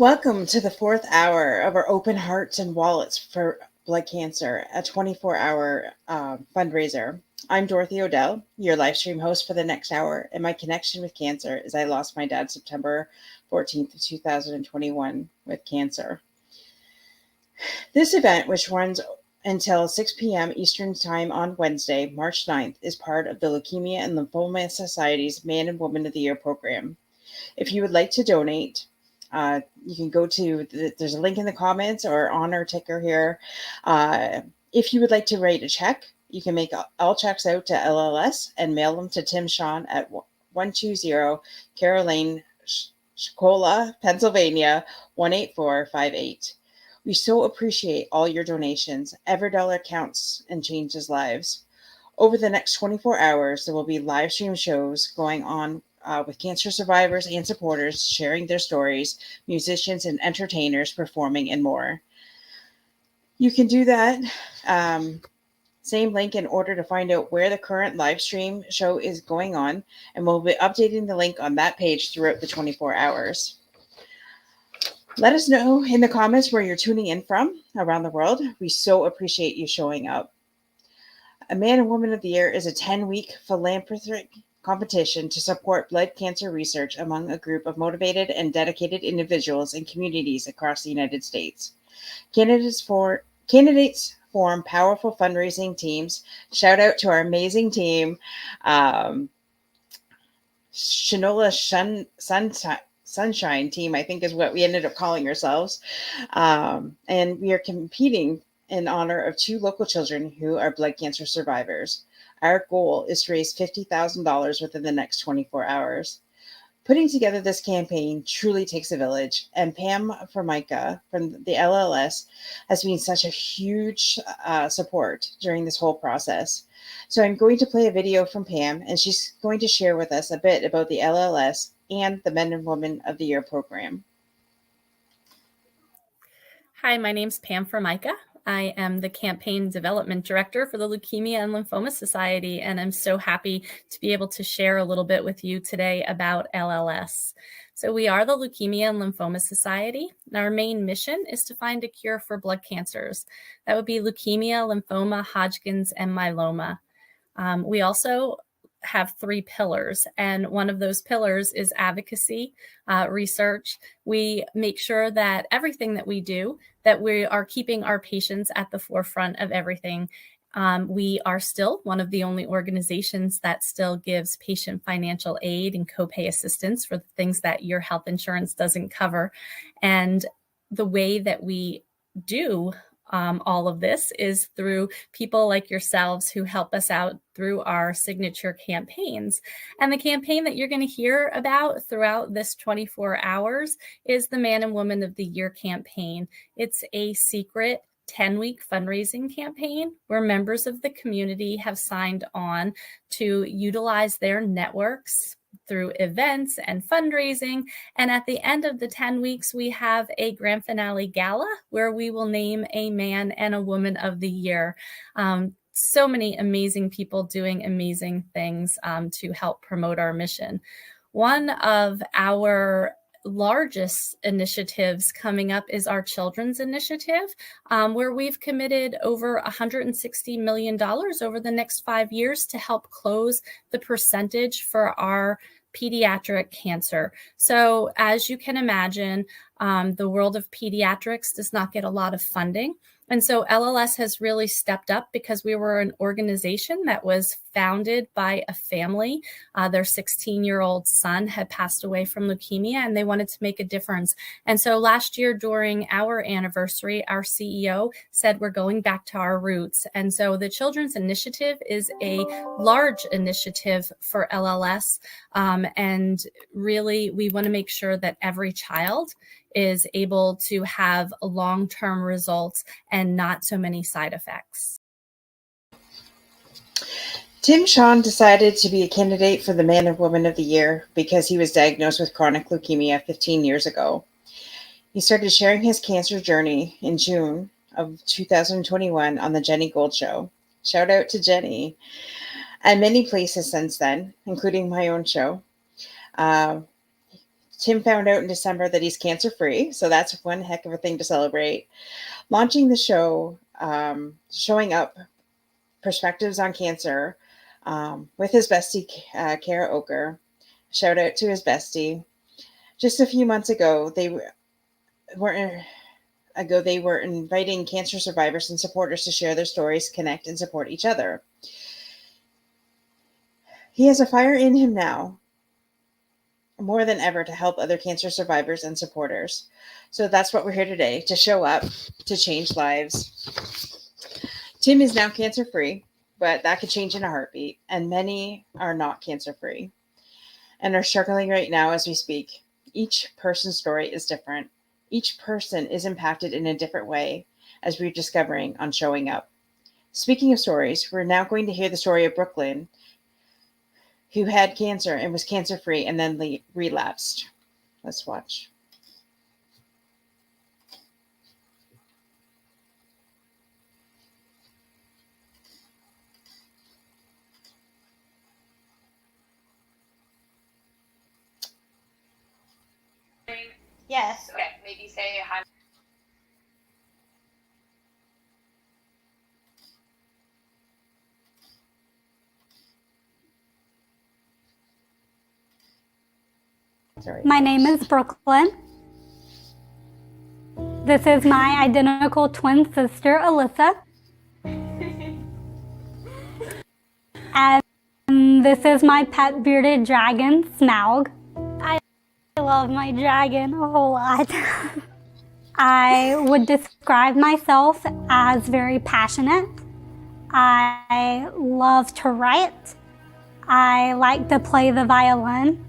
Welcome to the fourth hour of our Open Hearts and Wallets for Blood Cancer, a 24-hour fundraiser. I'm Dorothy Odell, your live stream host for the next hour, and my connection with cancer is I lost my dad September 14th of 2021 with cancer. This event, which runs until 6 p.m. Eastern Time on Wednesday, March 9th, is part of the Leukemia and Lymphoma Society's Man and Woman of the Year program. If you would like to donate, you can go to, there's a link in the comments or on our ticker here. If you would like to write a check, you can make all checks out to LLS and mail them to Tim Sean at 120 Carroll Lane, Shikola, Pennsylvania, 18458. We so appreciate all your donations. Every dollar counts and changes lives. Over the next 24 hours, there will be live stream shows going on with cancer survivors and supporters sharing their stories, musicians and entertainers performing, and more. You can do that same link in order to find out where the current live stream show is going on, and we'll be updating the link on that page throughout the 24 hours. Let us know in the comments where you're tuning in from around the world. We so appreciate you showing up. A Man and Woman of the Year is a 10-week philanthropic competition to support blood cancer research among a group of motivated and dedicated individuals and communities across the United States. Candidates form powerful fundraising teams. Shout out to our amazing team, Shinola Sunshine team, I think is what we ended up calling ourselves. And we are competing in honor of 2 local children who are blood cancer survivors. Our goal is to raise $50,000 within the next 24 hours. Putting together this campaign truly takes a village, and Pam Formica from the LLS has been such a huge support during this whole process. So I'm going to play a video from Pam, and she's going to share with us a bit about the LLS and the Men and Women of the Year program. Hi, my name's Pam Formica. I am the Campaign Development Director for the Leukemia and Lymphoma Society, and I'm so happy to be able to share a little bit with you today about LLS. So we are the Leukemia and Lymphoma Society, and our main mission is to find a cure for blood cancers. That would be leukemia, lymphoma, Hodgkin's, and myeloma. We also have 3 pillars, and one of those pillars is advocacy, research. We make sure that everything that we do, that we are keeping our patients at the forefront of everything. We are still one of the only organizations that still gives patient financial aid and copay assistance for the things that your health insurance doesn't cover. And the way that we do all of this is through people like yourselves who help us out through our signature campaigns. And the campaign that you're going to hear about throughout this 24 hours is the Man and Woman of the Year campaign. It's a secret 10-week fundraising campaign where members of the community have signed on to utilize their networks through events and fundraising. And at the end of the 10 weeks, we have a grand finale gala where we will name a Man and a Woman of the Year. So many amazing people doing amazing things to help promote our mission. One of our largest initiatives coming up is our children's initiative, where we've committed over $160 million over the next 5 years to help close the percentage for our pediatric cancer. So as you can imagine, the world of pediatrics does not get a lot of funding. And so LLS has really stepped up because we were an organization that was founded by a family. Their 16-year-old son had passed away from leukemia, and they wanted to make a difference. And so last year during our anniversary, our CEO said we're going back to our roots. And so the Children's Initiative is a large initiative for LLS. And really, we want to make sure that every child is able to have long-term results and not so many side effects. Tim Sean decided to be a candidate for the Man and Woman of the Year because he was diagnosed with chronic leukemia 15 years ago. He started sharing his cancer journey in June of 2021 on the Jenny Gold Show. Shout out to Jenny. And many places since then, including my own show. Tim found out in December that he's cancer-free, so that's one heck of a thing to celebrate. Launching the show, showing up perspectives on cancer with his bestie, Kara Oker. Shout out to his bestie. Just a few months ago, they were inviting cancer survivors and supporters to share their stories, connect, and support each other. He has a fire in him now, more than ever, to help other cancer survivors and supporters. So that's what we're here today, to show up, to change lives. Tim is now cancer-free, but that could change in a heartbeat, and many are not cancer-free and are struggling right now as we speak. Each person's story is different. Each person is impacted in a different way, as we're discovering on Showing Up. Speaking of stories, we're now going to hear the story of Brooklyn, who had cancer and was cancer-free and then relapsed. Let's watch. Yes. Okay, maybe say hi. Sorry. My name is Brooklyn. This is my identical twin sister, Alyssa. And this is my pet bearded dragon, Smaug. I love my dragon a whole lot. I would describe myself as very passionate. I love to write. I like to play the violin.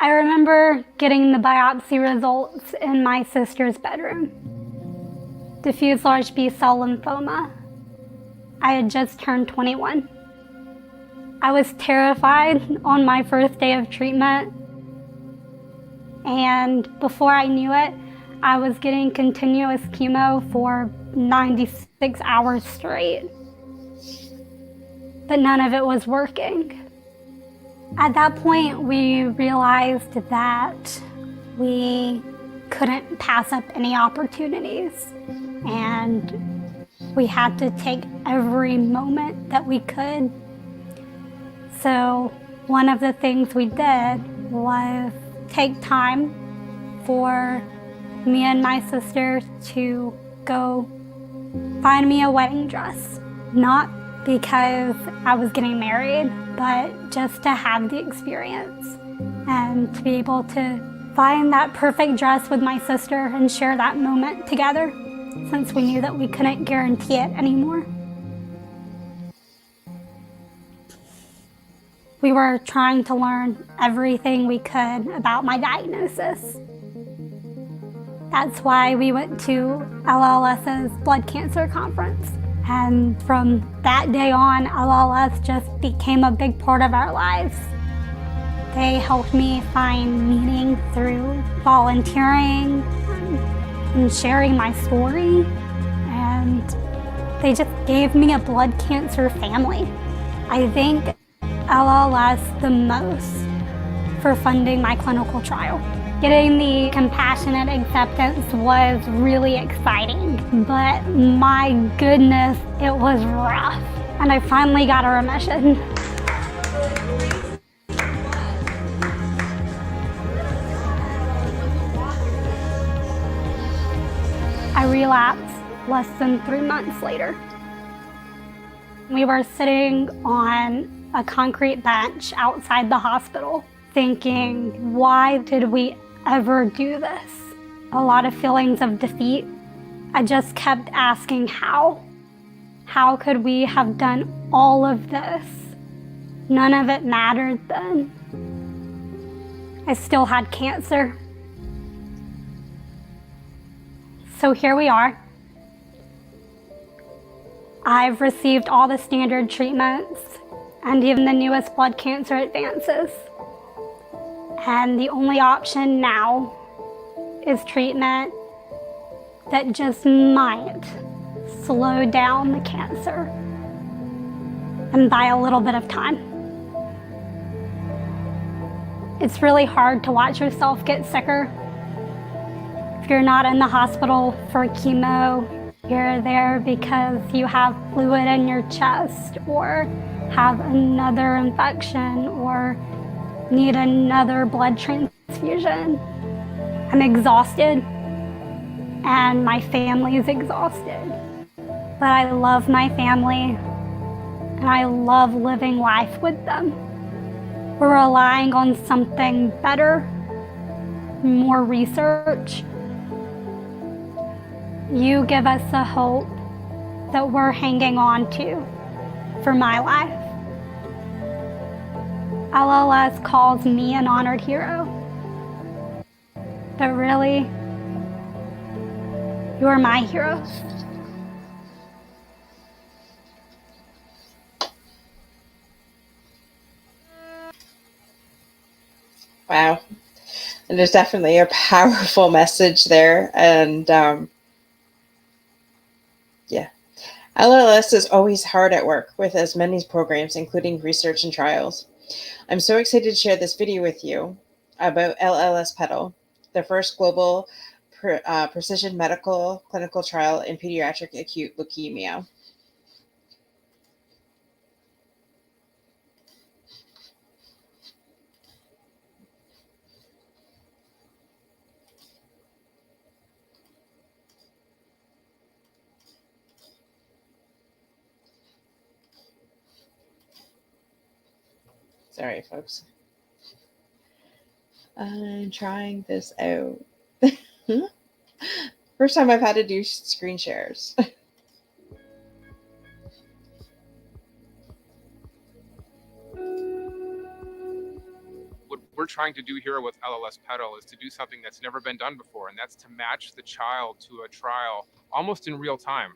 I remember getting the biopsy results in my sister's bedroom. Diffuse large B-cell lymphoma. I had just turned 21. I was terrified on my first day of treatment, and before I knew it, I was getting continuous chemo for 96 hours straight. But none of it was working. At that point, we realized that we couldn't pass up any opportunities, and we had to take every moment that we could. So one of the things we did was take time for me and my sister to go find me a wedding dress. Not because I was getting married, but just to have the experience and to be able to find that perfect dress with my sister and share that moment together, since we knew that we couldn't guarantee it anymore. We were trying to learn everything we could about my diagnosis. That's why we went to LLS's blood cancer conference. And from that day on, LLS just became a big part of our lives. They helped me find meaning through volunteering and sharing my story. And they just gave me a blood cancer family. I thank LLS the most for funding my clinical trial. Getting the compassionate acceptance was really exciting, but my goodness, it was rough. And I finally got a remission. I relapsed less than 3 months later. We were sitting on a concrete bench outside the hospital, thinking, why did we ever do this? A lot of feelings of defeat. I just kept asking how. How could we have done all of this? None of it mattered then. I still had cancer. So here we are. I've received all the standard treatments and even the newest blood cancer advances. And the only option now is treatment that just might slow down the cancer. and by a little bit of time. It's really hard to watch yourself get sicker. If you're not in the hospital for chemo, you're there because you have fluid in your chest or have another infection or need another blood transfusion. I'm exhausted and my family is exhausted. But I love my family and I love living life with them. We're relying on something better, more research. You give us a hope that we're hanging on to for my life. LLS calls me an honored hero. But really, you're my heroes. Wow. And there's definitely a powerful message there. And yeah, LLS is always hard at work with as many programs, including research and trials. I'm so excited to share this video with you about LLS PEDAL, the first global precision medical clinical trial in pediatric acute leukemia. Sorry, folks. I'm trying this out. First time I've had to do screen shares. What we're trying to do here with LLS PEDAL is to do something that's never been done before, and that's to match the child to a trial almost in real time.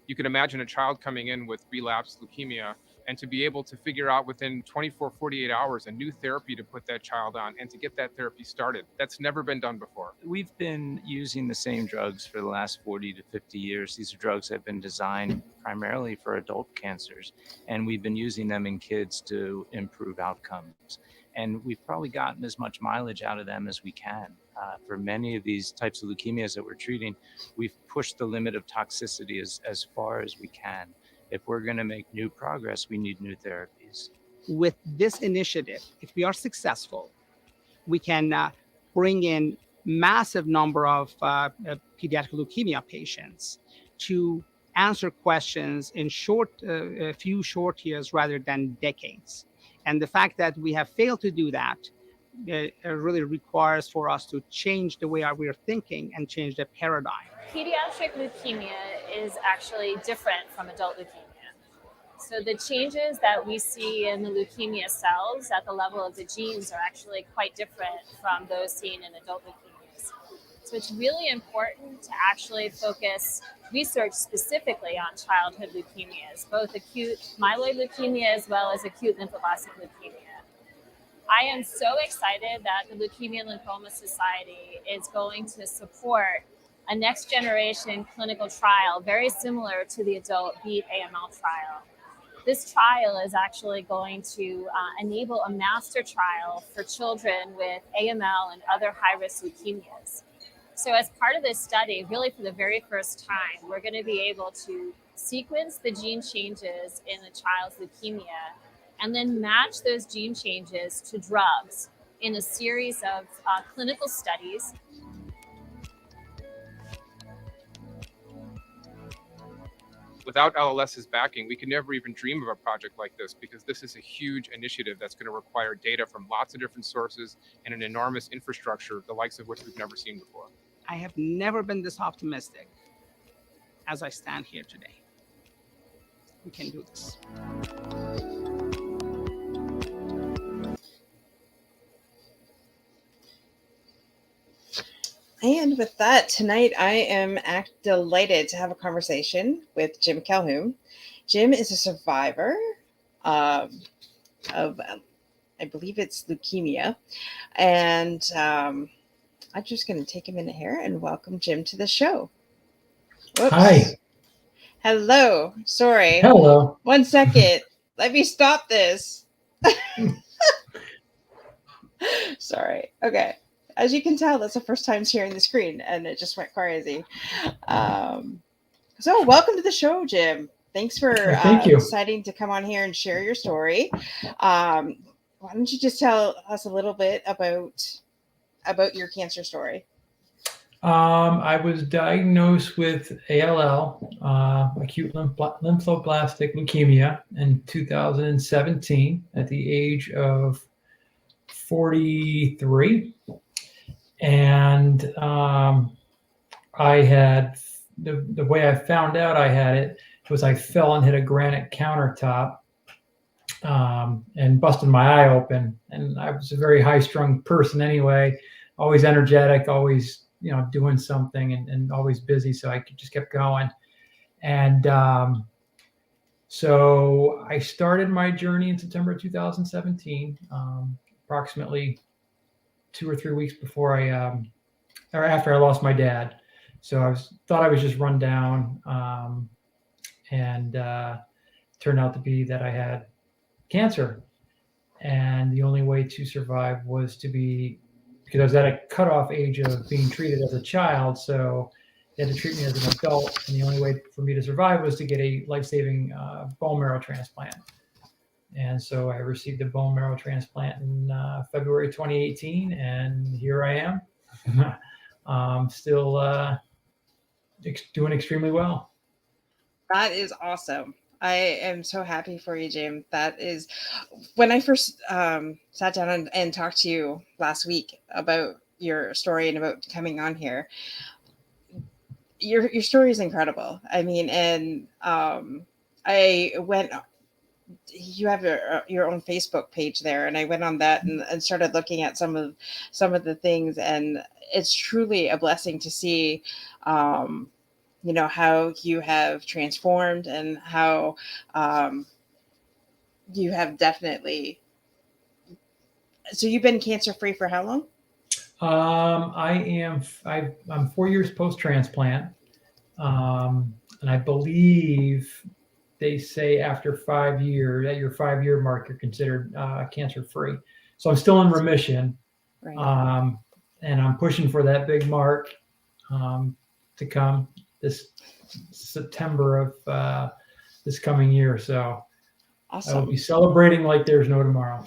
You can imagine a child coming in with relapsed leukemia and to be able to figure out within 24, 48 hours a new therapy to put that child on and to get that therapy started. That's never been done before. We've been using the same drugs for the last 40 to 50 years. These are drugs that have been designed primarily for adult cancers, and we've been using them in kids to improve outcomes. And we've probably gotten as much mileage out of them as we can. For many of these types of leukemias that we're treating, we've pushed the limit of toxicity as far as we can. If we're going to make new progress, we need new therapies. With this initiative, if we are successful, we can bring in massive number of pediatric leukemia patients to answer questions in a few short years rather than decades. And the fact that we have failed to do that really requires for us to change the way we're thinking and change the paradigm. Pediatric leukemia is actually different from adult leukemia. So the changes that we see in the leukemia cells at the level of the genes are actually quite different from those seen in adult leukemias. So it's really important to actually focus research specifically on childhood leukemias, both acute myeloid leukemia as well as acute lymphoblastic leukemia. I am so excited that the Leukemia and Lymphoma Society is going to support a next generation clinical trial very similar to the adult BEAT AML trial. This trial is actually going to enable a master trial for children with AML and other high-risk leukemias. So as part of this study, really for the very first time, we're going to be able to sequence the gene changes in the child's leukemia and then match those gene changes to drugs in a series of clinical studies. Without LLS's backing, we could never even dream of a project like this, because this is a huge initiative that's going to require data from lots of different sources and an enormous infrastructure, the likes of which we've never seen before. I have never been this optimistic as I stand here today. We can do this. And with that, tonight I am delighted to have a conversation with Jim Calhoun. Jim is a survivor of, I believe it's leukemia. And I'm just going to take a minute here and welcome Jim to the show. Whoops. Hi. Hello. Sorry. Hello. 1 second. Let me stop this. Sorry. Okay. As you can tell, that's the first time sharing the screen, and it just went crazy. So, welcome to the show, Jim. Thanks for Thank you. deciding to come on here and share your story. Why don't you just tell us a little bit about your cancer story? I was diagnosed with ALL, acute lymphoblastic leukemia, in 2017 at the age of 43. And I had, the way I found out I had it was I fell and hit a granite countertop and busted my eye open. And I was a very high-strung person anyway, always energetic, always doing something and always busy. So I just kept going. And so I started my journey in September 2017, approximately 2 or 3 weeks before or after I lost my dad. So thought I was just run down, and turned out to be that I had cancer. And the only way to survive was because I was at a cutoff age of being treated as a child. So they had to treat me as an adult. And the only way for me to survive was to get a life-saving bone marrow transplant. And so I received a bone marrow transplant in February 2018. And here I am, still doing extremely well. That is awesome. I am so happy for you, Jim. That is, when I first sat down and talked to you last week about your story and about coming on here, your story is incredible. I mean, and you have your own Facebook page there, and I went on that and started looking at some of the things, and it's truly a blessing to see how you have transformed and how you have definitely. So you've been cancer free for how long? I'm 4 years post-transplant. And I believe they say after 5 years, at your 5-year mark, you're considered cancer free. So I'm still in remission. Right. And I'm pushing for that big mark to come this September of this coming year. So Awesome. I will be celebrating like there's no tomorrow.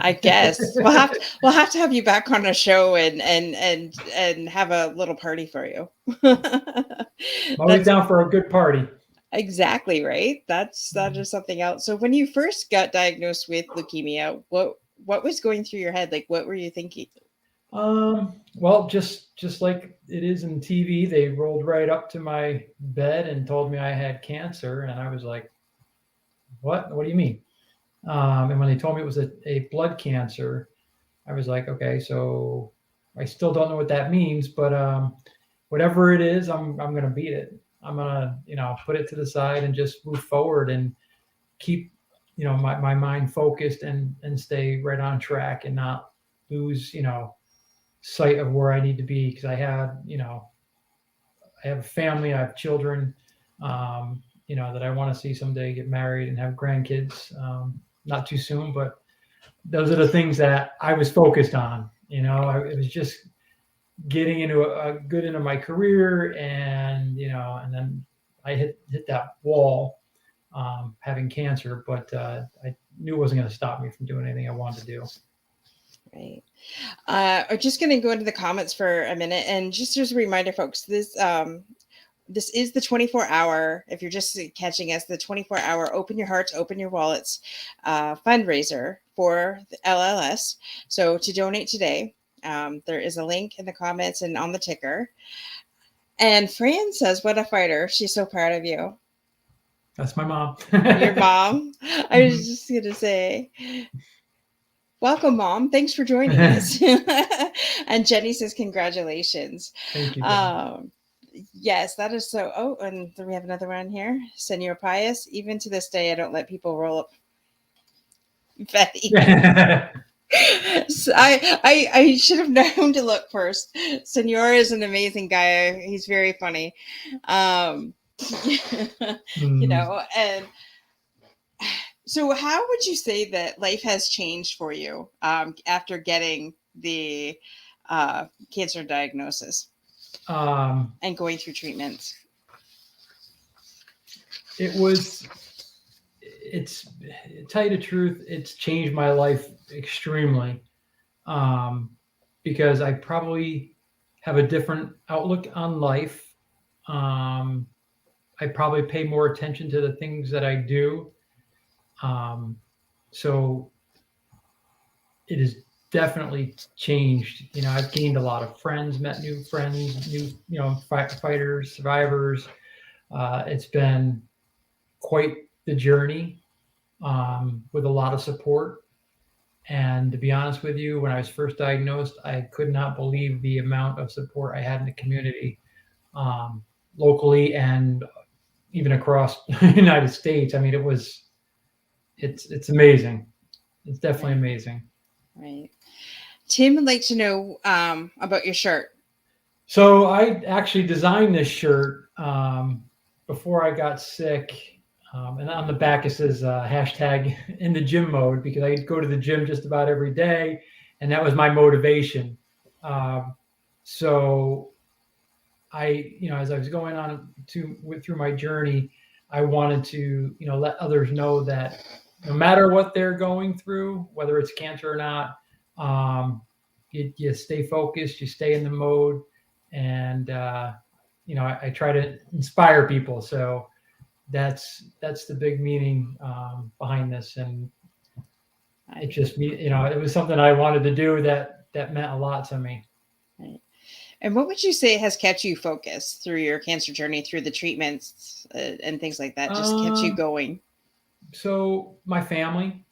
I guess we'll have to have you back on a show and have a little party for you. Always down for a good party. Exactly right. That is something else. So when you first got diagnosed with leukemia, what was going through your head? Like, what were you thinking? Well, just like it is in TV, they rolled right up to my bed and told me I had cancer, and I was like, "What? What do you mean?" And when they told me it was a blood cancer, I was like, "Okay, so I still don't know what that means, but whatever it is, I'm gonna beat it. I'm gonna put it to the side and just move forward and keep my mind focused and stay right on track and not lose sight of where I need to be, because I have a family, I have children, that I want to see someday get married and have grandkids, not too soon, but those are the things that I was focused on. It was just getting into my career, and and then I hit that wall, having cancer, but I knew it wasn't going to stop me from doing anything I wanted to do. Right. I'm just going to go into the comments for a minute, and just as a reminder, folks, this is the 24-hour, if you're just catching us, the 24-hour Open Your Hearts, Open Your Wallets fundraiser for the LLS. So to donate today, there is a link in the comments and on the ticker. And Fran says, "What a fighter. She's so proud of you." That's my mom. Your mom? I was just going to say, welcome, Mom. Thanks for joining us. And Jenny says, "Congratulations." Thank you. Yes, that is so. Oh, and then we have another one here. Senor Pius, even to this day, I don't let people roll up. Betty. So I should have known to look first. Senor is an amazing guy. He's very funny. And So how would you say that life has changed for you after getting the cancer diagnosis and going through treatments? It's, to tell you the truth, it's changed my life extremely, because I probably have a different outlook on life. I probably pay more attention to the things that I do. So it has definitely changed. You know, I've gained a lot of friends, met new friends, new, fighters, survivors. It's been quite the journey, with a lot of support. And to be honest with you, when I was first diagnosed, I could not believe the amount of support I had in the community, locally and even across the United States. I mean, it's amazing. It's definitely amazing. Right. Tim would like to know about your shirt. So I actually designed this shirt before I got sick. And on the back it says hashtag in the gym mode, because I go to the gym just about every day, and that was my motivation. So I, as I was going on through my journey, I wanted to, let others know that no matter what they're going through, whether it's cancer or not, you stay focused, you stay in the mode, and I try to inspire people. So that's the big meaning behind this, and it just it was something I wanted to do that meant a lot to me. Right. And what would you say has kept you focused through your cancer journey, through the treatments and things like that? Just kept you going. So my family,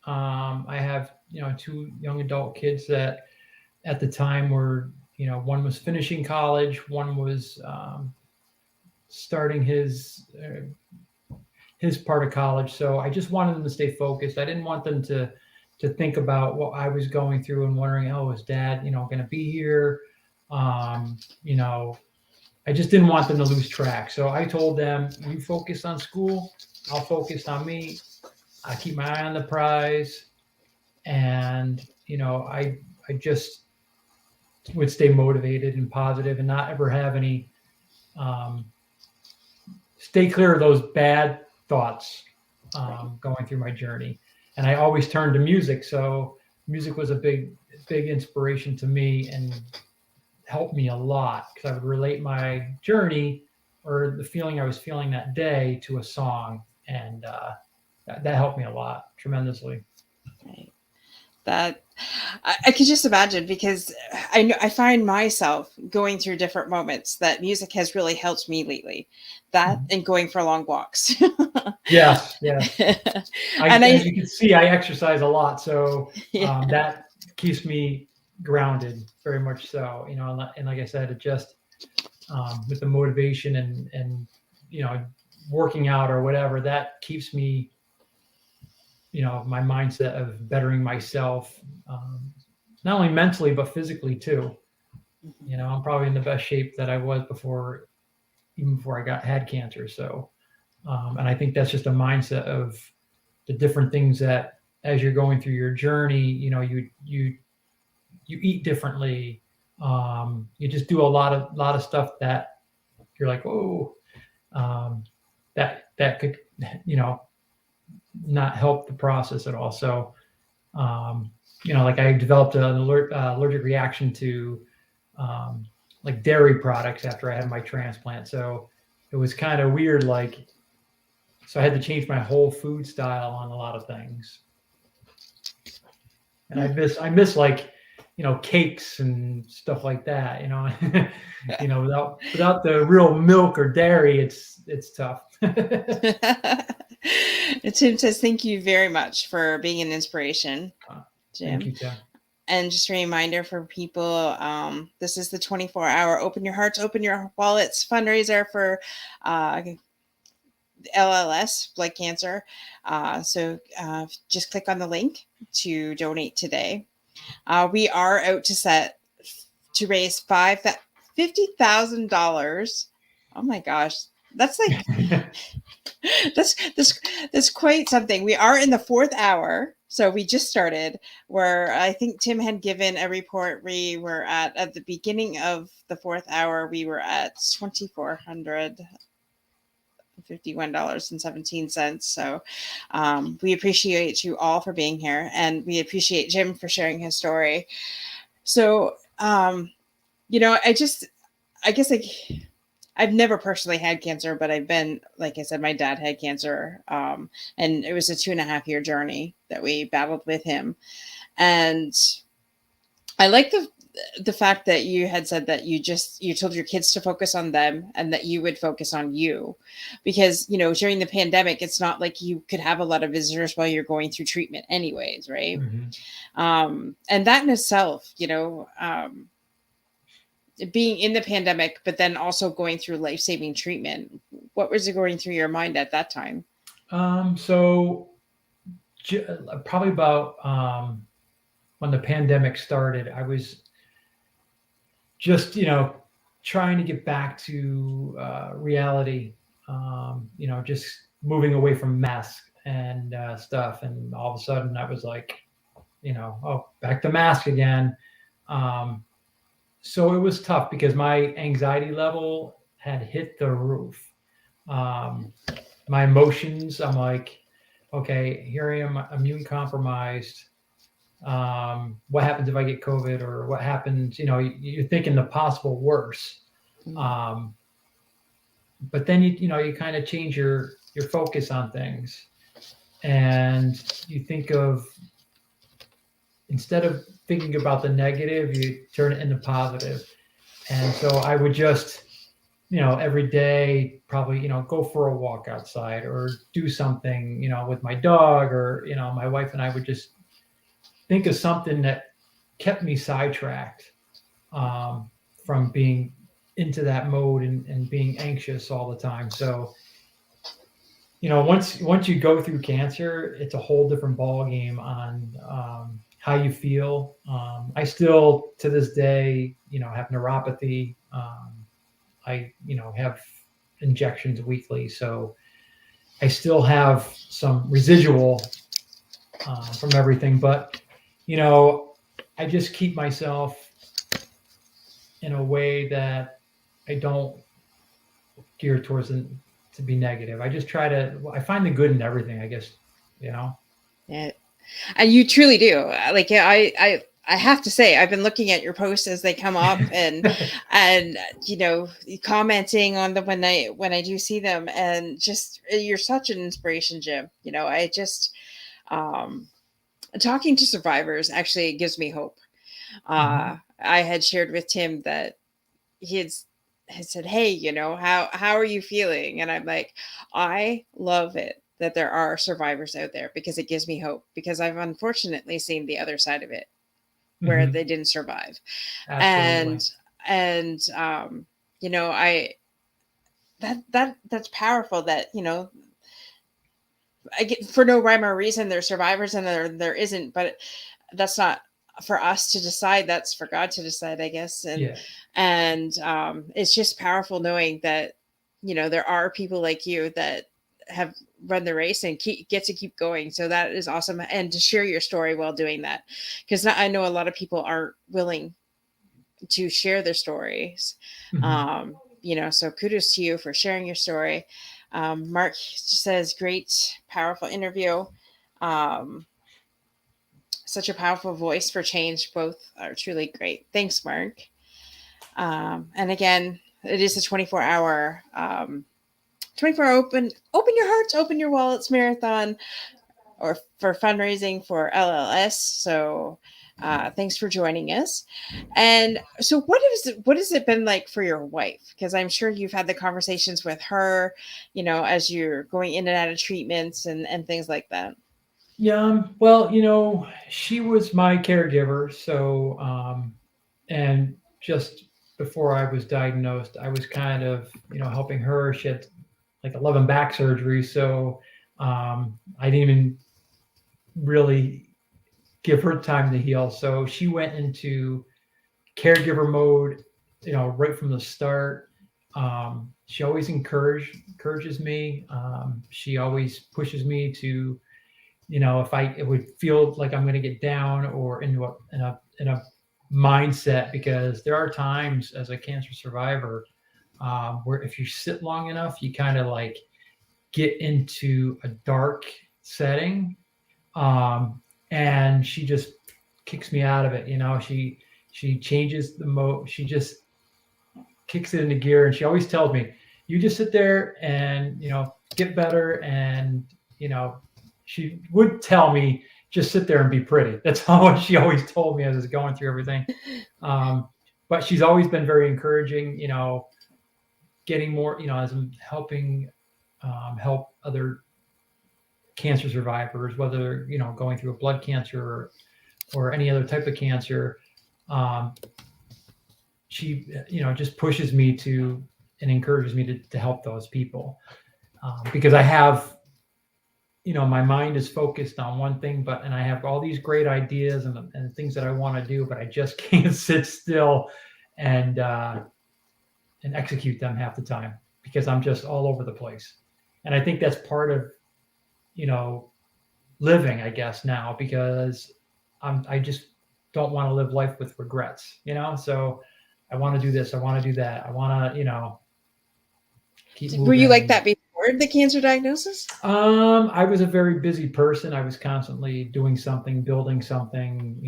I have 2 young adult kids that at the time were, one was finishing college, one was starting his part of college. So I just wanted them to stay focused. I didn't want them to think about what I was going through and wondering, oh, is dad, going to be here? I just didn't want them to lose track. So I told them, you focus on school, I'll focus on me. I keep my eye on the prize. And, I just would stay motivated and positive and not ever have any, stay clear of those bad thoughts going through my journey. And I always turned to music. So music was a big inspiration to me and helped me a lot, because I would relate my journey or the feeling I was feeling that day to a song. And that helped me a lot, tremendously. Right. That I could just imagine, because I find myself going through different moments that music has really helped me lately. That and going for long walks. Yes. As you can see, I exercise a lot, so that keeps me grounded, very much so. And like I said, it just with the motivation and working out or whatever, that keeps me, my mindset of bettering myself, not only mentally but physically too. I'm probably in the best shape that I was even before I had cancer. So, and I think that's just a mindset of the different things that, as you're going through your journey, you eat differently. You just do a lot of stuff that you're like, oh, that could, not help the process at all. So, like I developed an allergic reaction to like dairy products after I had my transplant. So it was kind of weird. So I had to change my whole food style on a lot of things. And I miss cakes and stuff like that, without the real milk or dairy, it's tough. Tim says, thank you very much for being an inspiration, Jim. Thank you, Tim. And just a reminder for people, this is the 24-hour Open Your Hearts, Open Your Wallets fundraiser for LLS, blood cancer. So just click on the link to donate today. We are out to raise $50,000. Oh my gosh. That's like That's quite something. We are in the 4th hour, so we just started. Where I think Tim had given a report. We were at the beginning of the 4th hour. We were at $2,451.17. So we appreciate you all for being here, and we appreciate Jim for sharing his story. So you know, I guess I've never personally had cancer, but I've been, like I said, my dad had cancer. And it was a 2.5-year journey that we battled with him. And I like the fact that you had said that you told your kids to focus on them and that you would focus on you, because, you know, during the pandemic, it's not like you could have a lot of visitors while you're going through treatment anyways. Right. And that in itself, you know, being in the pandemic, but then also going through life-saving treatment, what was going through your mind at that time? So probably about when the pandemic started, I was just, you know, trying to get back to reality, you know, just moving away from mask and stuff. And all of a sudden I was like, you know, oh, back to mask again. So it was tough because my anxiety level had hit the roof. My emotions, I'm like, okay, here I am, immune compromised. What happens if I get COVID, or what happens, you know, you're thinking the possible worst. But then you know, you kind of change your focus on things, and you think of, instead of thinking about the negative, you turn it into positive. And so I would just, you know, every day probably, you know, go for a walk outside or do something, you know, with my dog, or, you know, my wife and I would just think of something that kept me sidetracked from being into that mode and being anxious all the time. So, you know, once you go through cancer, it's a whole different ball game on how you feel. I still, to this day, you know, have neuropathy. I, you know, have injections weekly, so I still have some residual from everything. But, you know, I just keep myself in a way that I don't gear towards to be negative. I just try to, I find the good in everything, I guess, you know? Yeah. And you truly do. Like, I have to say, I've been looking at your posts as they come up, and you know, commenting on them when I do see them, and just, you're such an inspiration, Jim. You know, I just talking to survivors actually gives me hope. I had shared with Tim that he had said, "Hey, you know, how are you feeling?" And I'm like, I love it that there are survivors out there, because it gives me hope, because I've unfortunately seen the other side of it where they didn't survive. Absolutely. And you know, that's powerful that, you know, I get, for no rhyme or reason, there's survivors and there isn't, but that's not for us to decide. That's for God to decide, I guess. And Yeah. and it's just powerful knowing that, you know, there are people like you that have run the race and get to keep going. So that is awesome, and to share your story while doing that, because I know a lot of people aren't willing to share their stories. You know, so kudos to you for sharing your story. Mark says, great, powerful interview. Such a powerful voice for change. Both are truly great. Thanks, Mark. And again, it is a 24-hour, 24 open your hearts, open your wallets marathon, or for fundraising for LLS. So thanks for joining us. And so what has it been like for your wife? Because I'm sure you've had the conversations with her, you know, as you're going in and out of treatments and things like that. Yeah. Well, you know, she was my caregiver. So, and just before I was diagnosed, I was kind of, you know, helping her. She had like 11 back surgeries. So I didn't even really give her time to heal. So she went into caregiver mode, you know, right from the start. she always encourages me. She always pushes me to, if it would feel like I'm going to get down or into in a mindset, because there are times as a cancer survivor where if you sit long enough, you kind of like get into a dark setting, and she just kicks me out of it. She changes the mode. She just kicks it into gear, and she always tells me, "You just sit there and get better." And she would tell me, "Just sit there and be pretty." That's what she always told me as I was going through everything. But she's always been very encouraging. Getting more. As I'm helping help other cancer survivors, whether going through a blood cancer or any other type of cancer. She just pushes me to and encourages me to help those people, because I have my mind is focused on one thing, and I have all these great ideas and things that I want to do, but I just can't sit still and execute them half the time because I'm just all over the place. And I think that's part of living, I guess, now, because I just don't want to live life with regrets, so I want to do this, I want to do that, I want to keep moving. Were you like that before the cancer diagnosis? I was a very busy person. I was constantly doing something, building something,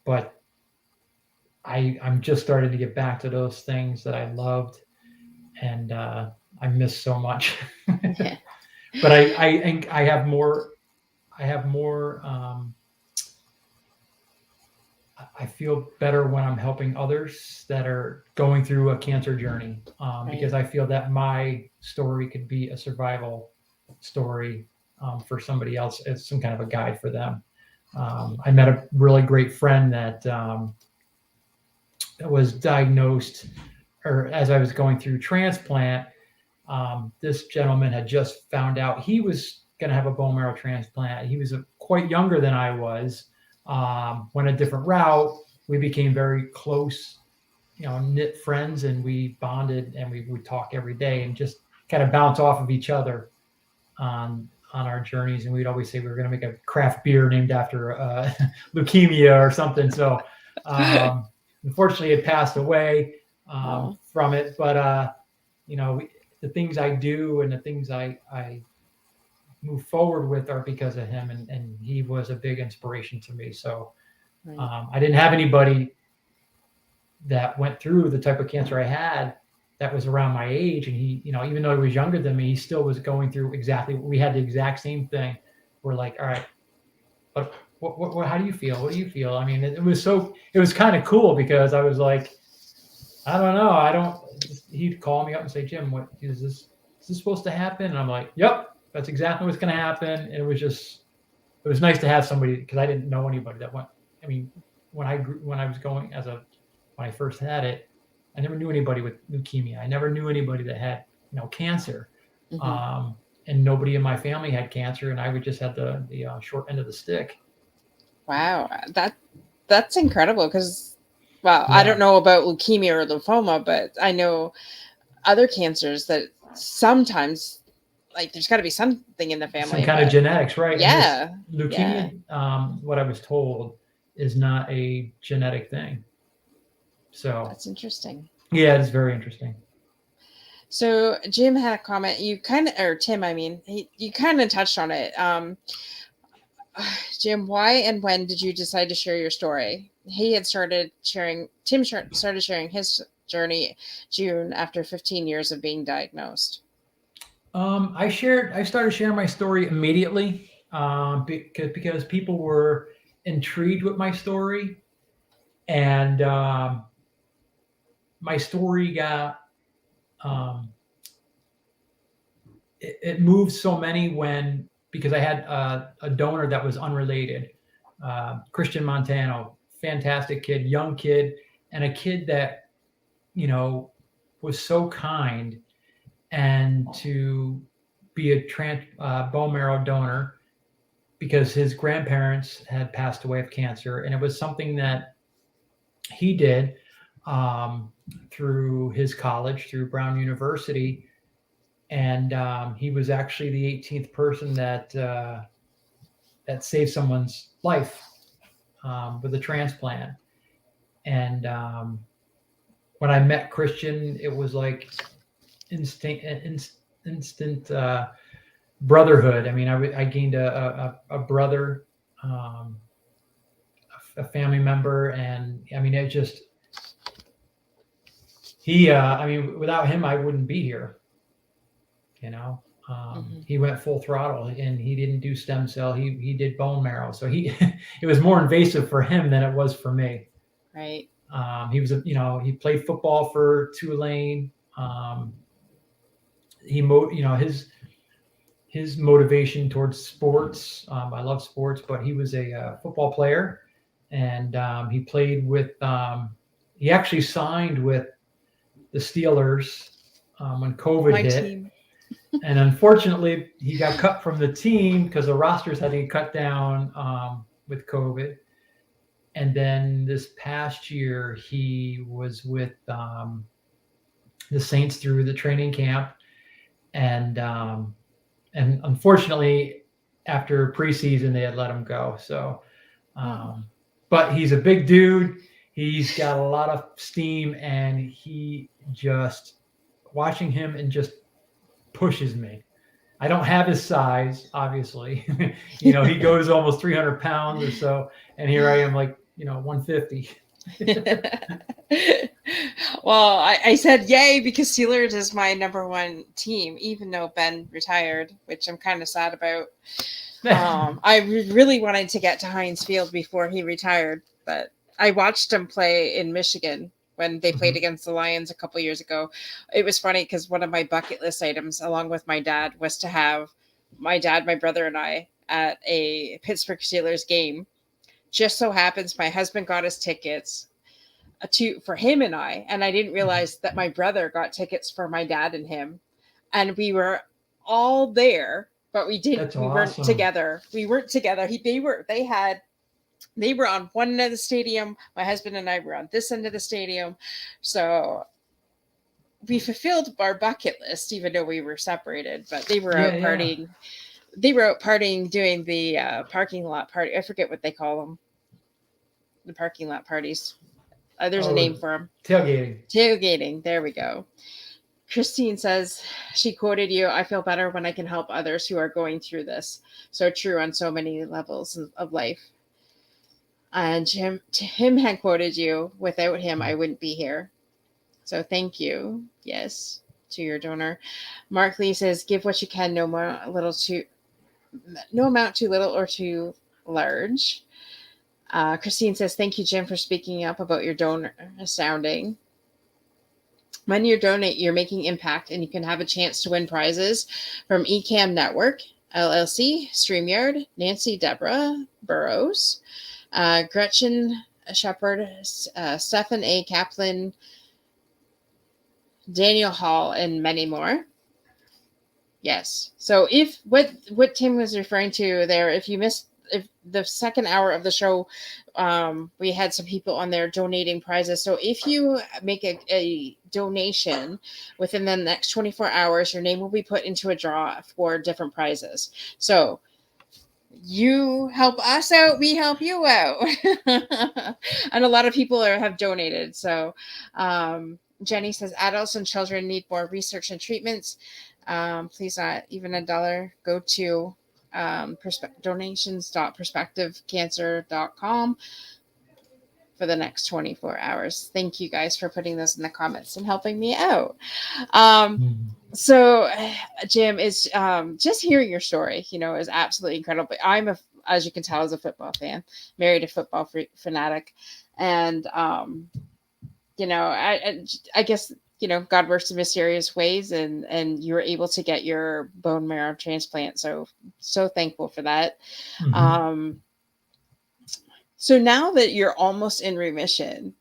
but I'm just starting to get back to those things that I loved, and I miss so much. Yeah. But I have more. I feel better when I'm helping others that are going through a cancer journey, because I feel that my story could be a survival story for somebody else, as some kind of a guide for them. I met a really great friend that was diagnosed, or as I was going through transplant, this gentleman had just found out he was going to have a bone marrow transplant. He was quite younger than I was. Went a different route. We became very close, knit friends, and we bonded, and we would talk every day and just kind of bounce off of each other on our journeys. And we'd always say we were going to make a craft beer named after leukemia or something. So unfortunately, it passed away from it. But the things I do and the things I move forward with are because of him, and he was a big inspiration to me. So I didn't have anybody that went through the type of cancer I had that was around my age, and he, even though he was younger than me, he still was going through exactly, we had the exact same thing. We're like, all right, but what how do you feel? What do you feel? I mean, it was kind of cool, because I was like, I don't know. He'd call me up and say, Jim, what is this supposed to happen? And I'm like, yep, that's exactly what's going to happen. And it was nice to have somebody, because I didn't know anybody that went. I mean, when I first had it, I never knew anybody with leukemia. I never knew anybody that had cancer, and nobody in my family had cancer, and I would just have the short end of the stick. Wow, that's incredible. Because, I don't know about leukemia or lymphoma, but I know other cancers that sometimes, like, there's got to be something in the family. Some kind of genetics, right? Yeah. Leukemia, what I was told, is not a genetic thing. So that's interesting. Yeah, it's very interesting. So Jim had a comment. Tim, I mean, you kind of touched on it. Jim, why and when did you decide to share your story? Tim started sharing his journey June after 15 years of being diagnosed. I started sharing my story immediately because people were intrigued with my story, and my story got it moved so many because I had a donor that was unrelated, Christian Montano, fantastic kid, young kid, and a kid that was so kind, and to be a bone marrow donor, because his grandparents had passed away of cancer, and it was something that he did through his college, through Brown University. And he was actually the 18th person that saved someone's life with a transplant. And when I met Christian, it was like instant brotherhood. I mean, I gained a brother, a family member, and I mean, it just I mean, without him, I wouldn't be here. You know, he went full throttle, and he didn't do stem cell. He did bone marrow. So it was more invasive for him than it was for me. Right. He was, he played football for Tulane. His motivation towards sports. I love sports, but he was a football player, and he played with. He actually signed with the Steelers when COVID hit. Team. And unfortunately, he got cut from the team because the rosters had to get cut down with COVID. And then this past year, he was with the Saints through the training camp, and unfortunately, after preseason, they had let him go. So, but he's a big dude. He's got a lot of steam, and he just watching him and just pushes me. I don't have his size, obviously. He goes almost 300 pounds or so, and here I am, like 150. Well, I said yay because Steelers is my number one team, even though Ben retired, which I'm kind of sad about. I really wanted to get to Heinz Field before he retired, but I watched him play in Michigan when they played against the Lions a couple years ago. It was funny because one of my bucket list items, along with my dad, was to have my dad, my brother, and I at a Pittsburgh Steelers game. Just so happens my husband got us tickets for him and I didn't realize that my brother got tickets for my dad and him, and we were all there, but we weren't together. We weren't together. They were on one end of the stadium. My husband and I were on this end of the stadium. So we fulfilled our bucket list, even though we were separated, but they were out partying. Yeah. They were out partying, doing the parking lot party. I forget what they call them. The parking lot parties. There's a name for them. Tailgating. There we go. Christine says, she quoted you, "I feel better when I can help others who are going through this." So true on so many levels of life. And Jim had quoted you, "Without him, I wouldn't be here." So thank you. Yes, to your donor. Mark Lee says, "Give what you can, no amount too little or too large." Christine says, "Thank you, Jim, for speaking up about your donor. Astounding. When you donate, you're making impact, and you can have a chance to win prizes from Ecamm Network, LLC, StreamYard, Nancy Deborah Burrows, Gretchen Shepard, Stephen A. Kaplan, Daniel Hall, and many more." Yes. So what Tim was referring to there, if the second hour of the show, we had some people on there donating prizes. So if you make a donation within the next 24 hours, your name will be put into a draw for different prizes. So you help us out, we help you out. And a lot of people have donated. So Jenny says, "Adults and children need more research and treatments. Please not even $1. Go to donations.perspectivecancer.com for the next 24 hours. Thank you guys for putting those in the comments and helping me out. So Jim, is just hearing your story, is absolutely incredible. As you can tell, as a football fan, married a football fanatic. And, I guess, God works in mysterious ways, and you were able to get your bone marrow transplant. So thankful for that. So now that you're almost in remission,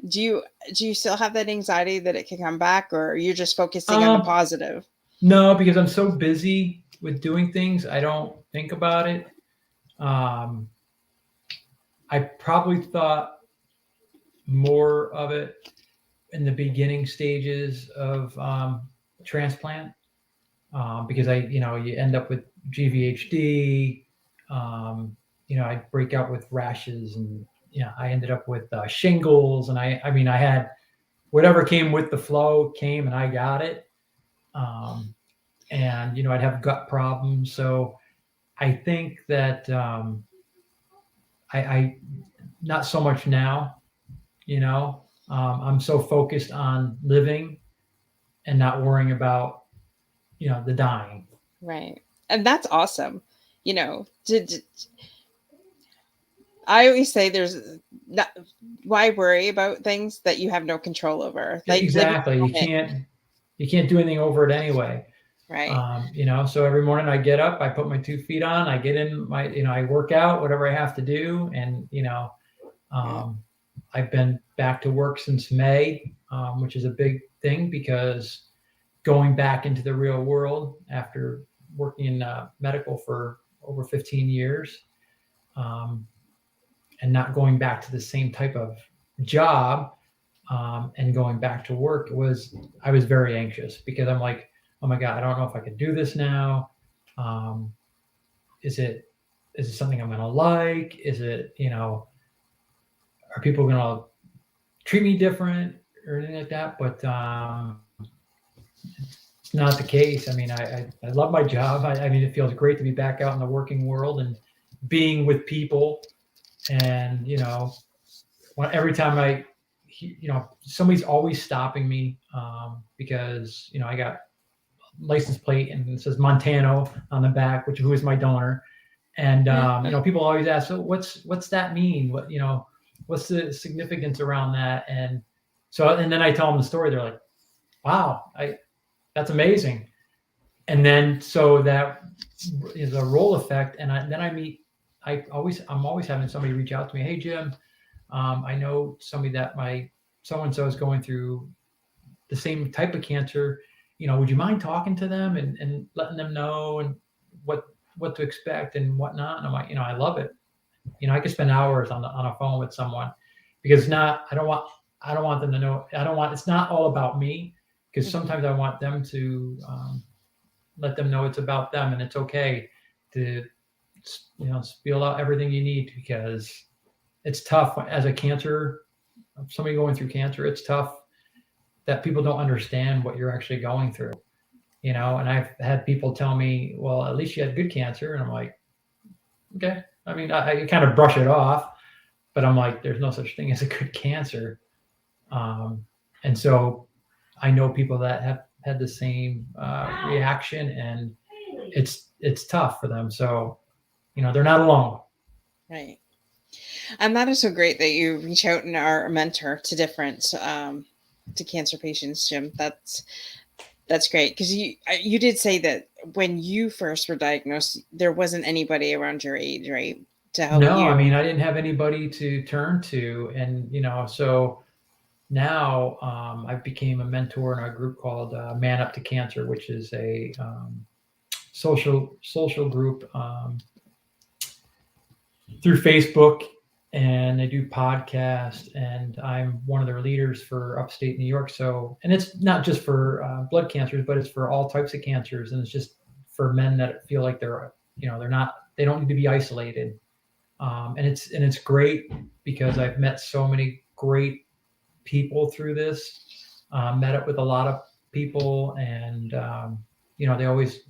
do you still have that anxiety that it can come back, or you're just focusing on the positive? No, because I'm so busy with doing things, I don't think about it. I probably thought more of it in the beginning stages of transplant, because you end up with GVHD. I break out with rashes, and I ended up with shingles, and I had whatever came with the flow came, and I got it. And I'd have gut problems. So I think that I not so much now. I'm so focused on living and not worrying about the dying. Right. And that's awesome. I always say there's not, why worry about things that you have no control over? Like, exactly. You can't do anything over it anyway. Right. So every morning I get up, I put my 2 feet on, I get in my, I work out, whatever I have to do. And, I've been back to work since May, which is a big thing, because going back into the real world after working in medical for over 15 years, and not going back to the same type of job, and going back to work, I was very anxious, because I'm like, oh my God, I don't know if I could do this now. Is it something I'm going to like? Is it, are people going to treat me different or anything like that? But it's not the case. I mean, I love my job. I mean, it feels great to be back out in the working world and being with people. And, every time somebody's always stopping me, because, I got license plate and it says Montano on the back, who is my donor. And, people always ask, so what's that mean? What's the significance around that? And then I tell them the story. They're like, wow, that's amazing. And then, so that is a role effect. And I'm always having somebody reach out to me. Hey, Jim, I know somebody that my so-and-so is going through the same type of cancer. Would you mind talking to them and letting them know and what to expect and whatnot? And I'm like, I love it. I could spend hours on a phone with someone, because I don't want them to know. It's not all about me, because sometimes I want them to let them know it's about them, and it's okay to spiel out everything you need, because it's tough as somebody going through cancer. It's tough that people don't understand what you're actually going through, and I've had people tell me, well, at least you had good cancer. And I'm like, okay. I mean, I kind of brush it off, but I'm like, there's no such thing as a good cancer. And so I know people that have had the same reaction, and it's tough for them. So, they're not alone. Right. And that is so great that you reach out and are a mentor to different to cancer patients, Jim. That's great, because you did say that when you first were diagnosed, there wasn't anybody around your age, right, to help you. No, I mean, I didn't have anybody to turn to, and so now I became a mentor in a group called Man Up to Cancer, which is a social group through Facebook, and they do podcasts, and I'm one of their leaders for upstate New York. So, and it's not just for blood cancers, but it's for all types of cancers. And it's just for men that feel like they don't need to be isolated. And it's great, because I've met so many great people through this, met up with a lot of people, and, they always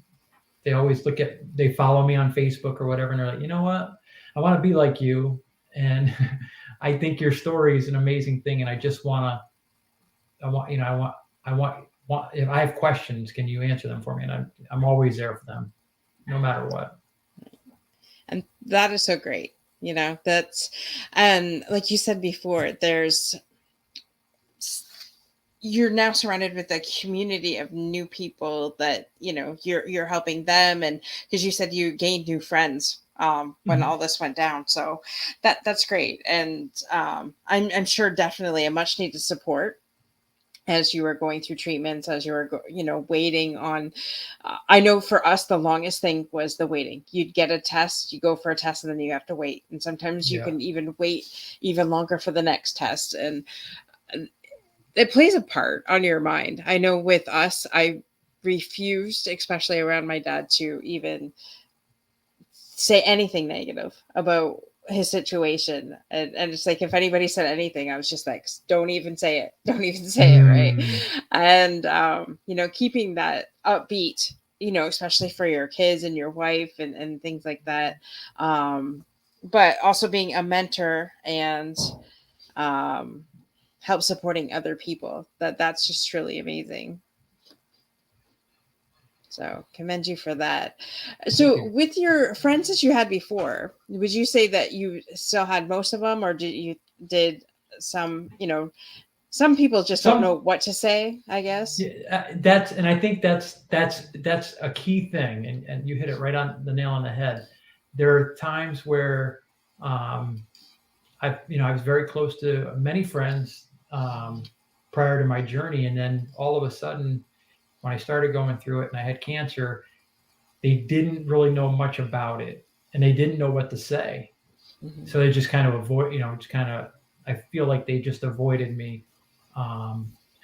they follow me on Facebook or whatever. And they're like, you know what? I want to be like you. And I think your story is an amazing thing. And I just want, if I have questions, can you answer them for me? And I'm always there for them, no matter what. And that is so great. And like you said before, you're now surrounded with a community of new people that, you're helping them. And because you said you gained new friends when all this went down. So that's great. And I'm sure definitely a much needed support as you were going through treatments, as you were, waiting on, I know for us, the longest thing was the waiting. You'd get a test, you go for a test, and then you have to wait. And sometimes you can even wait even longer for the next test. And it plays a part on your mind. I know with us, I refused, especially around my dad, to even say anything negative about his situation. And it's like, if anybody said anything, I was just like, don't even say it. Don't even say it. Right. And, keeping that upbeat, especially for your kids and your wife and things like that. But also being a mentor and, help supporting other people, that's just truly amazing. So commend you for that. So with your friends that you had before, would you say that you still had most of them, or did some, some people just don't know what to say, I guess. And I think that's a key thing. And you hit it right on the nail on the head. There are times where, I was very close to many friends, prior to my journey. And then all of a sudden, when I started going through it and I had cancer, they didn't really know much about it and they didn't know what to say. Mm-hmm. So they just kind of I feel like they just avoided me,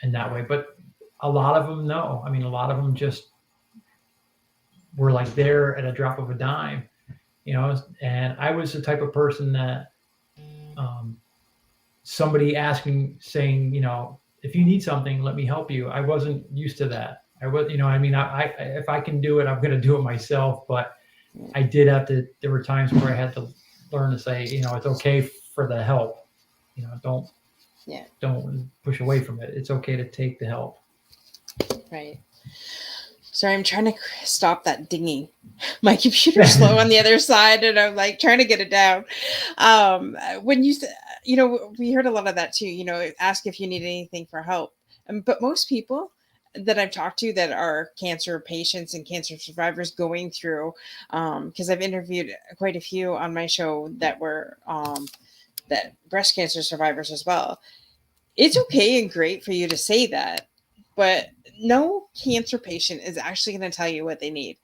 in that way. But a lot of them know. I mean, a lot of them just were like there at a drop of a dime, and I was the type of person that, somebody asking, saying, if you need something, let me help you. I wasn't used to that. I was, I if I can do it, I'm going to do it myself. But I did have to, there were times where I had to learn to say, it's okay for the help, don't push away from it. It's okay to take the help. Right. Sorry, I'm trying to stop that dinging. My computer's slow on the other side, and I'm like trying to get it down. When you said, we heard a lot of that too. Ask if you need anything for help. But most people that I've talked to that are cancer patients and cancer survivors going through, because I've interviewed quite a few on my show that were that breast cancer survivors as well. It's okay and great for you to say that, but no cancer patient is actually going to tell you what they need.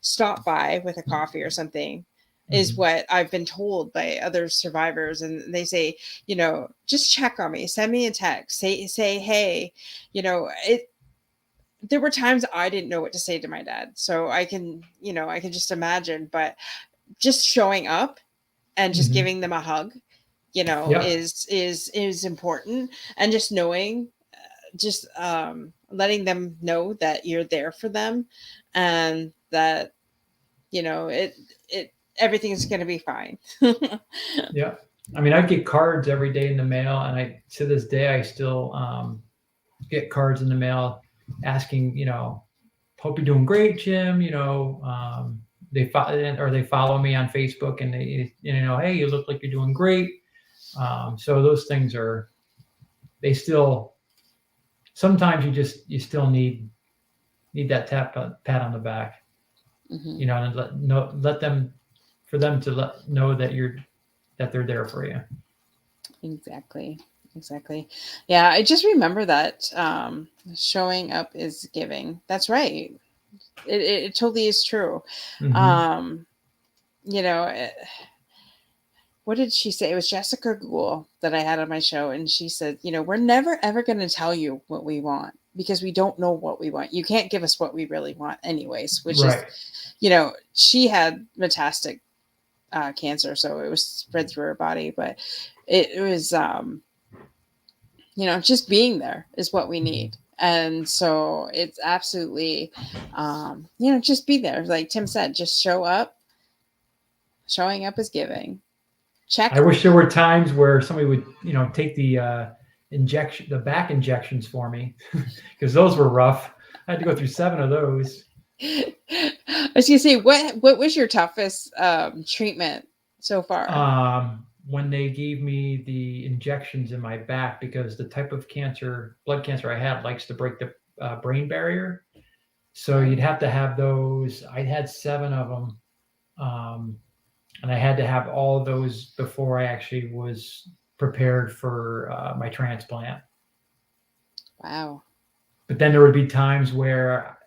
Stop by with a coffee or something is what I've been told by other survivors. And they say, just check on me, send me a text, say, hey, there were times I didn't know what to say to my dad. So I can just imagine, but just showing up and just giving them a hug, is important. And just knowing, letting them know that you're there for them and that, everything's going to be fine. Yeah. I mean, I get cards every day in the mail, and to this day, I still, get cards in the mail asking, hope you're doing great, Jim. They follow me on Facebook, and they, hey, you look like you're doing great. So those things they still, sometimes you still need that pat on the back, and let them know that they're there for you. Exactly. Yeah. I just remember that, showing up is giving. That's right. It totally is true. Mm-hmm. What did she say? It was Jessica Gould that I had on my show. And she said, we're never, ever going to tell you what we want because we don't know what we want. You can't give us what we really want anyways, which right. is, she had metastatic cancer. So it was spread through her body, but it was, just being there is what we need. And so it's absolutely, just be there. Like Tim said, just show up. Showing up is giving. Check. I wish there were times where somebody would, take the back injections for me, because those were rough. I had to go through 7 of those. I was gonna say, what was your toughest treatment so far? When they gave me the injections in my back, because the type of blood cancer I had likes to break the brain barrier. So you'd have to have those. I had 7 of them. And I had to have all of those before I actually was prepared for my transplant. Wow. But then there would be times where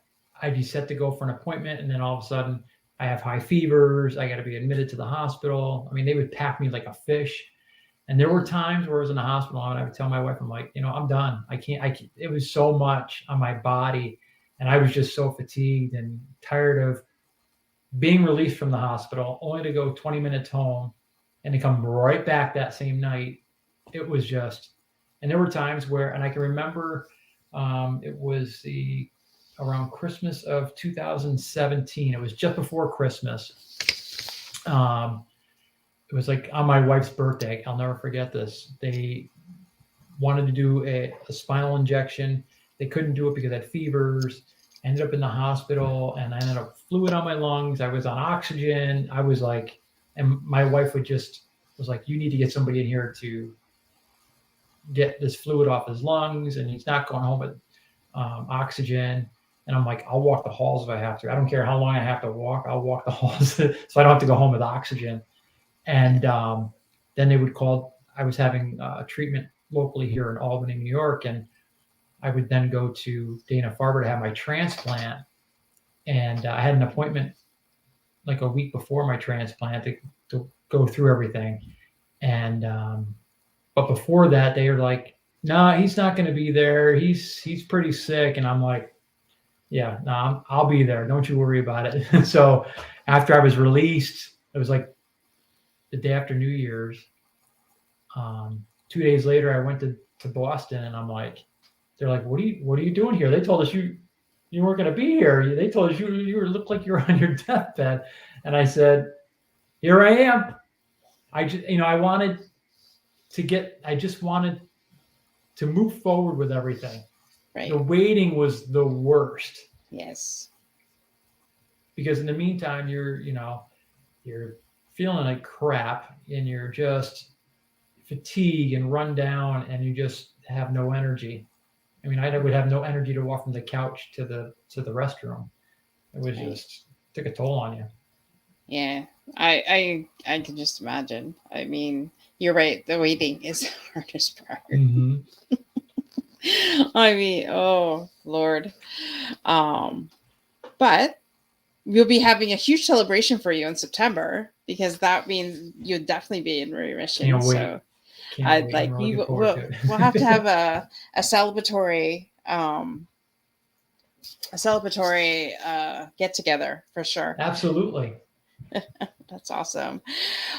I'd be set to go for an appointment, and then all of a sudden I have high fevers. I got to be admitted to the hospital. I mean, they would pack me like a fish. And there were times where I was in the hospital and I would tell my wife, I'm like, I'm done. I can't, it was so much on my body. And I was just so fatigued and tired of being released from the hospital, only to go 20 minutes home and to come right back that same night. It was just, and there were times where, and I can remember it was around Christmas of 2017. It was just before Christmas. It was like on my wife's birthday. I'll never forget this. They wanted to do a spinal injection. They couldn't do it because I had fevers. Ended up in the hospital, and I ended up fluid on my lungs. I was on oxygen. I was like, and my wife was like, you need to get somebody in here to get this fluid off his lungs, and he's not going home with oxygen. And I'm like, I'll walk the halls if I have to. I don't care how long I have to walk. I'll walk the halls so I don't have to go home with oxygen. And then they would call. I was having treatment locally here in Albany, New York, and I would then go to Dana-Farber to have my transplant. And I had an appointment like a week before my transplant to go through everything. And but before that, they were like, "No, he's not going to be there. He's pretty sick." And I'm like, "Yeah, no, I'll be there. Don't you worry about it." So after I was released, it was like the day after New Year's. 2 days later, I went to Boston, and I'm like, they're like, what are you doing here? They told us you weren't going to be here. They told us you looked like you were on your deathbed. And I said, here I am. I just, I just wanted to move forward with everything. Right. The waiting was the worst. Yes. Because in the meantime, you're feeling like crap, and you're just fatigued and run down, and you just have no energy. I mean, I would have no energy to walk from the couch to the restroom. It was just took a toll on you. Yeah, I can just imagine. I mean, you're right. The waiting is the hardest part. Mm-hmm. I mean, oh Lord. But we'll be having a huge celebration for you in September, because that means you'll definitely be in remission. Can't wait. So Can't I'd wait. we'll have to have a celebratory get together for sure. Absolutely. That's awesome.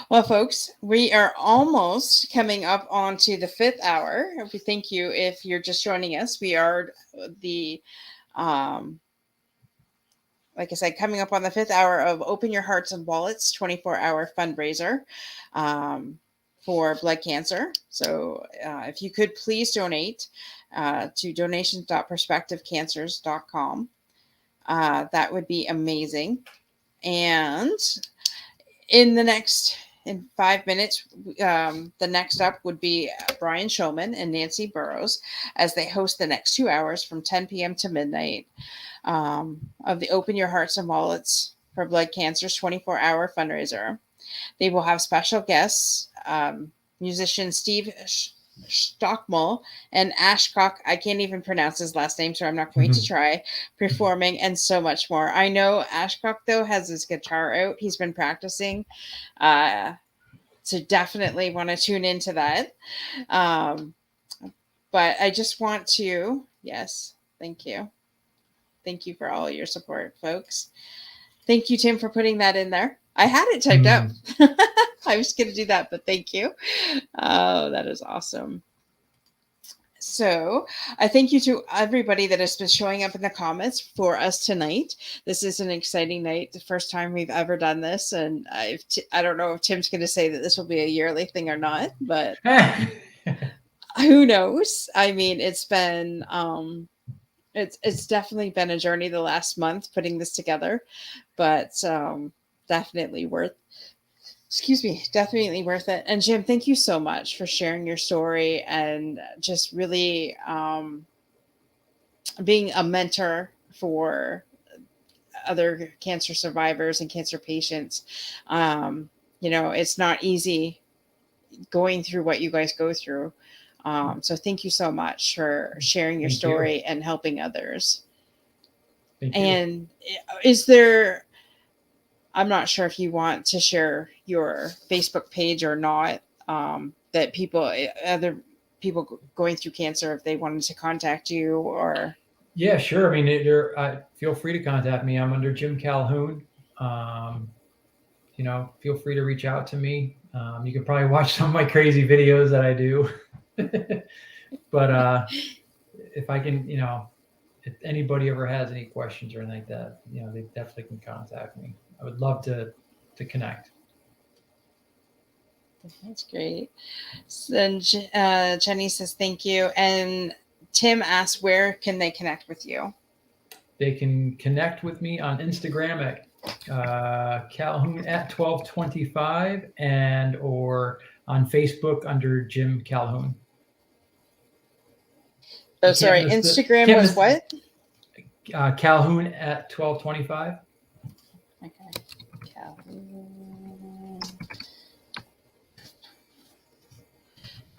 Well, folks, we are almost coming up onto the 5th hour. We thank you if you're just joining us. We are the like I said, coming up on the 5th hour of Open Your Hearts and Wallets 24-hour fundraiser for blood cancer. So if you could please donate to donations.perspectivecancers.com. That would be amazing. And in 5 minutes, the next up would be Brian Shulman and Nancy Burrows as they host the next 2 hours from 10 p.m. to midnight of the Open Your Hearts and Wallets for Blood Cancer's 24-hour fundraiser. They will have special guests, musician Steve Stockmull and Ashcock. I can't even pronounce his last name, so I'm not going to try, performing, and so much more. I know Ashcock, though, has his guitar out. He's been practicing. So definitely want to tune into that. But I just want to, yes, thank you. Thank you for all your support, folks. Thank you, Tim, for putting that in there. I had it typed up. I was going to do that, but thank you. Oh, that is awesome. So I thank you to everybody that has been showing up in the comments for us tonight. This is an exciting night. The first time we've ever done this. And I don't know if Tim's going to say that this will be a yearly thing or not, but who knows? I mean, it's been, it's definitely been a journey the last month putting this together, but definitely worth it. And Jim, thank you so much for sharing your story and just really being a mentor for other cancer survivors and cancer patients. It's not easy going through what you guys go through. So thank you so much for sharing your story and helping others. Thank you. And is there, I'm not sure if you want to share your Facebook page or not, that other people going through cancer, if they wanted to contact you or? Yeah, sure. I mean, feel free to contact me. I'm under Jim Calhoun. Feel free to reach out to me. You can probably watch some of my crazy videos that I do. But if I can, if anybody ever has any questions or anything like that, they definitely can contact me. I would love to connect. That's great. And Jenny says thank you. And Tim asks, where can they connect with you? They can connect with me on Instagram at Calhoun at 1225 and or on Facebook under Jim Calhoun. Oh, sorry. Instagram was what? Calhoun at 1225. Okay. Calhoun.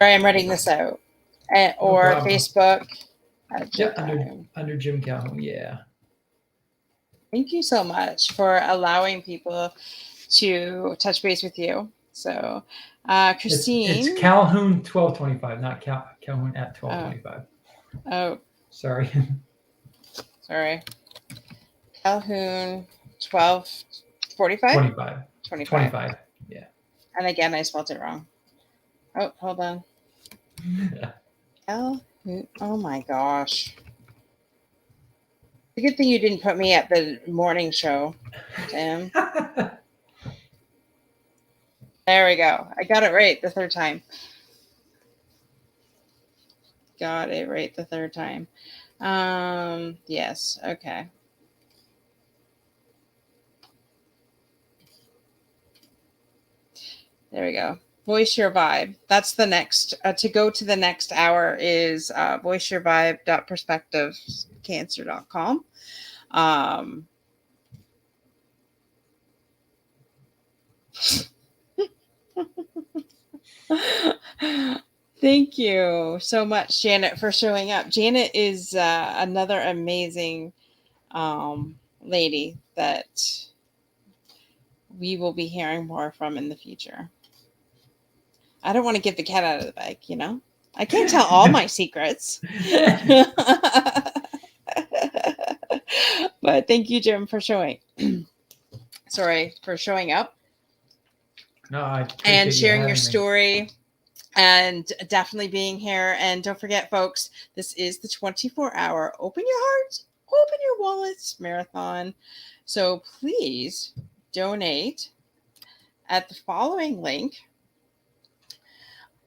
All right, I'm writing this out. Or no Facebook. Under Jim Calhoun. Yeah. Thank you so much for allowing people to touch base with you. So, Christine. It's Calhoun 1225, not Calhoun at 1225. Oh. Sorry. Sorry. Calhoun 1245? 25. Yeah. And again, I spelled it wrong. Oh, hold on. Calhoun. Oh my gosh. It's a good thing you didn't put me at the morning show, Tim. There we go. I got it right the third time. Got it right the third time. Yes. Okay. There we go. Voice Your Vibe. That's the next. To go to the next hour is voiceyourvibe.perspectivescancer.com. Thank you so much, Janet, for showing up. Janet is another amazing lady that we will be hearing more from in the future. I don't want to give the cat out of the bag, I can't tell all my secrets. But thank you, Jim, for showing. Sorry, for showing up. No, and sharing your story and definitely being here. And don't forget, folks, this is the 24-hour Open Your Heart, Open Your Wallets marathon. So please donate at the following link.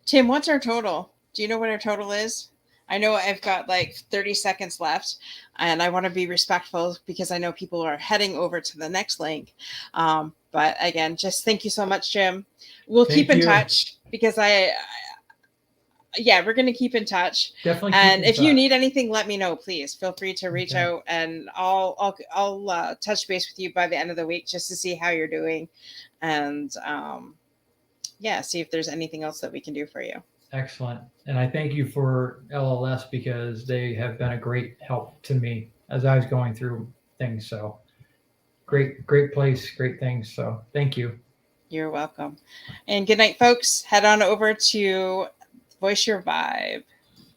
Tim, what's our total? Do you know what our total is? I know I've got like 30 seconds left, and I want to be respectful because I know people are heading over to the next link. But again, just thank you so much, Jim. We'll keep in touch because we're going to keep in touch. Definitely. And if you need anything, let me know, please. Feel free to reach out, and I'll touch base with you by the end of the week just to see how you're doing, and see if there's anything else that we can do for you. Excellent. And I thank you for LLS because they have been a great help to me as I was going through things. So great place, great things. So thank you. You're welcome. And good night, folks. Head on over to Voice Your Vibe.